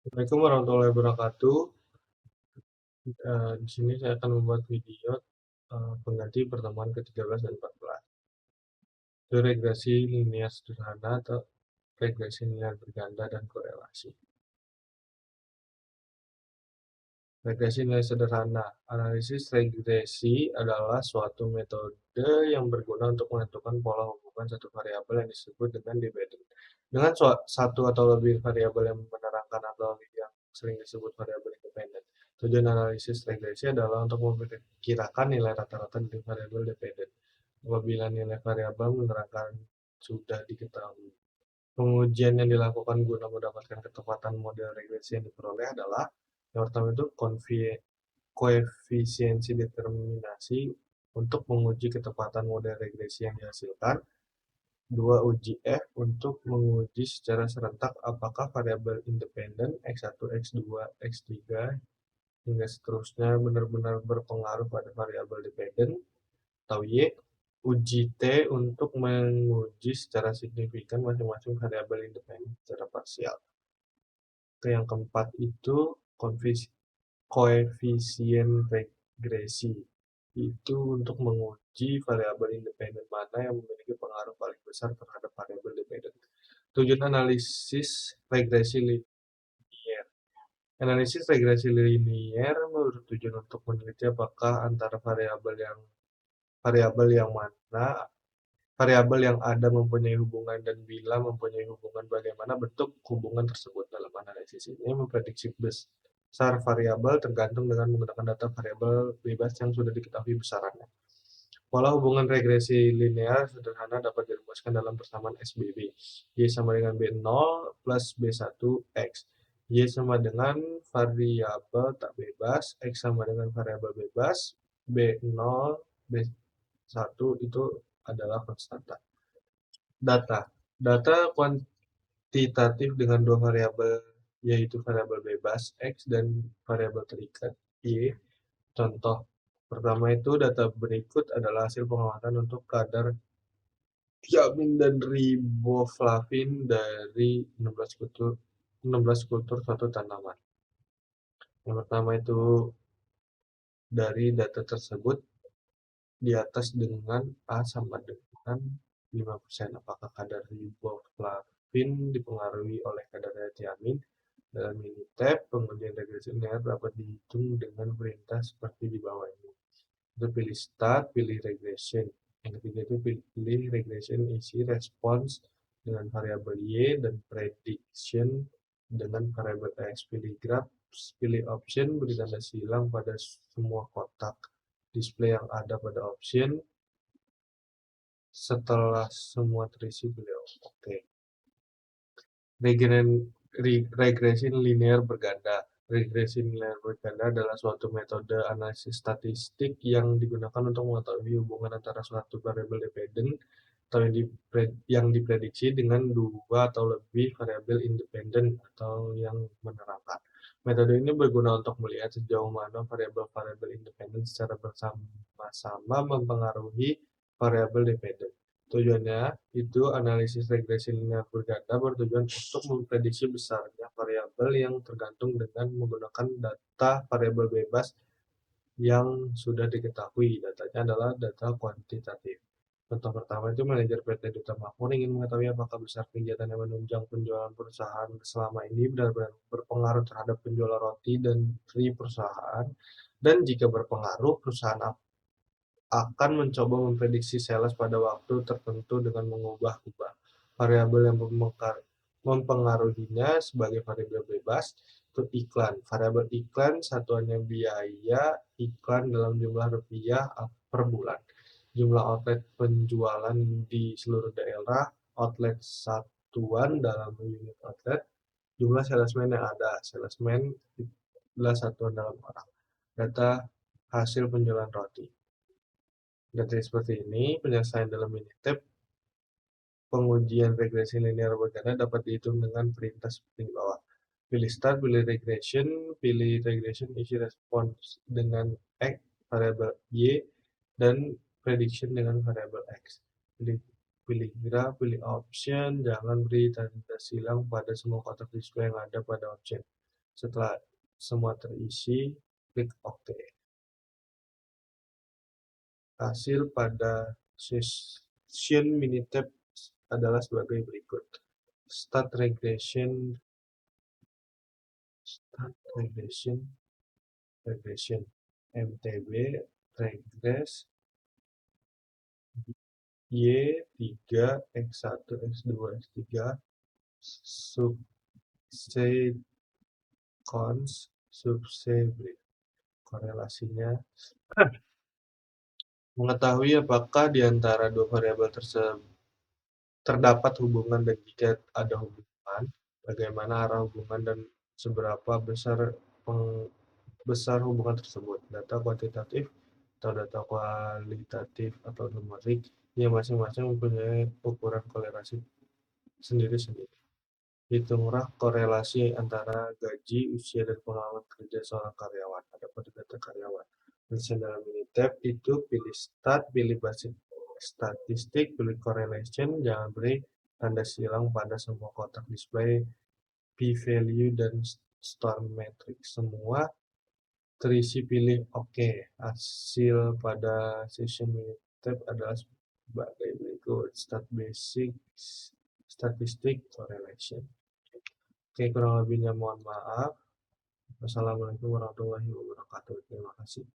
Assalamualaikum warahmatullahi wabarakatuh. Di sini saya akan membuat video pengganti pertemuan ke-13 dan 14. Itu regresi linear sederhana atau regresi linear berganda dan korelasi. Regresi nilai sederhana. Analisis regresi adalah suatu metode yang berguna untuk menentukan pola hubungan satu variabel yang disebut dengan dependent. Dengan satu atau lebih variabel yang menerangkan atau yang sering disebut variabel independen. Tujuan analisis regresi adalah untuk memperkirakan nilai rata-rata dari variabel dependent. Apabila nilai variabel menerangkan sudah diketahui. Pengujian yang dilakukan guna mendapatkan ketepatan model regresi yang diperoleh adalah yang pertama itu koefisiensi determinasi untuk menguji ketepatan model regresi yang dihasilkan. Dua, uji F untuk menguji secara serentak apakah variabel independen X1, X2, X3 hingga seterusnya benar-benar berpengaruh pada variabel dependen. Atau Y, uji T untuk menguji secara signifikan masing-masing variabel independen secara parsial. Yang keempat itu koefisien regresi. Itu untuk menguji variabel independen mana yang memiliki pengaruh paling besar terhadap variabel dependen. Tujuan analisis regresi linier. Analisis regresi linier bertujuan untuk meneliti apakah antara variabel yang mana variabel yang ada mempunyai hubungan dan bila mempunyai hubungan bagaimana bentuk hubungan tersebut. Dalam analisis ini memprediksi besar variabel tergantung dengan menggunakan data variabel bebas yang sudah diketahui besarannya. Pola hubungan regresi linear sederhana dapat dirumuskan dalam persamaan SBB. Y sama dengan B0 plus B1 X. Y sama dengan variabel tak bebas, X sama dengan variabel bebas, B0, B1 itu adalah konstanta. Data. Data kuantitatif dengan dua variabel, yaitu variabel bebas X dan variabel terikat Y. Contoh pertama itu data berikut adalah hasil pengamatan untuk kadar tiamin dan riboflavin dari 16 kultur suatu tanaman. Yang pertama itu dari data tersebut di atas dengan A sama dengan 5%. Apakah kadar riboflavin dipengaruhi oleh kadar tiamin? Dalam ini tab, pengujian regresi linear dapat dihitung dengan perintah seperti di bawah ini. Itu pilih start, pilih regression. Yang ketiga itu pilih regression isi response dengan variabel Y dan prediction dengan variabel X. Pilih graph, pilih option, beri tanda silang pada semua kotak display yang ada pada option. Setelah semua terisi, pilih OK. Regresi linear berganda. Regresi linear berganda adalah suatu metode analisis statistik yang digunakan untuk mengetahui hubungan antara suatu variabel dependen atau yang diprediksi dengan dua atau lebih variabel independen atau yang menerangkan. Metode ini berguna untuk melihat sejauh mana variabel-variabel independen secara bersama-sama mempengaruhi variabel dependen. Tujuannya itu analisis regresi linear berganda bertujuan untuk memprediksi besarnya variabel yang tergantung dengan menggunakan data variabel bebas yang sudah diketahui. Datanya adalah data kuantitatif. Contoh pertama itu manajer PT Duta Makmur ingin mengetahui apakah besar kegiatan yang menunjang penjualan perusahaan selama ini benar-benar berpengaruh terhadap penjualan roti dan perusahaan, dan jika berpengaruh, perusahaan akan mencoba memprediksi sales pada waktu tertentu dengan mengubah-ubah variabel yang mempengaruhinya sebagai variabel bebas. Itu iklan. Variabel iklan satuannya biaya iklan dalam jumlah rupiah per bulan. Jumlah outlet penjualan di seluruh daerah, outlet satuan dalam unit outlet, jumlah salesman yang ada. Salesman adalah satuan dalam orang. Data hasil penjualan roti. Data seperti ini, penyelesaian dalam Minitab, pengujian regresi linear berganda dapat dihitung dengan perintah seperti di bawah. Pilih start, pilih regression isi response dengan X, variabel Y, dan prediction dengan variabel X. Pilih graph, pilih option, jangan beri tanda silang pada semua kotak display yang ada pada option. Setelah semua terisi, klik OK. Hasil pada session Minitab adalah sebagai berikut. Start regression, MTB, regress, Y3, X1, X2, X3, subsequence, subsequent. Korelasinya mengetahui apakah di antara dua variabel tersebut terdapat hubungan, dan jika ada hubungan, bagaimana arah hubungan dan seberapa besar hubungan tersebut. Data kuantitatif atau data kualitatif atau numerik yang masing-masing mempunyai ukuran korelasi sendiri-sendiri. Hitunglah korelasi antara gaji, usia, dan pengalaman kerja seorang karyawan. Ada pada data karyawan. Misalnya dalam Minitab itu pilih start, pilih basis statistik, pilih correlation, jangan beri tanda silang pada semua kotak display, p-value, dan star metric. Semua terisi, pilih OK. Hasil pada session Minitab adalah sebagai berikut. Start basic, statistik, correlation. Oke, kurang lebihnya mohon maaf. Wassalamualaikum warahmatullahi wabarakatuh. Terima kasih.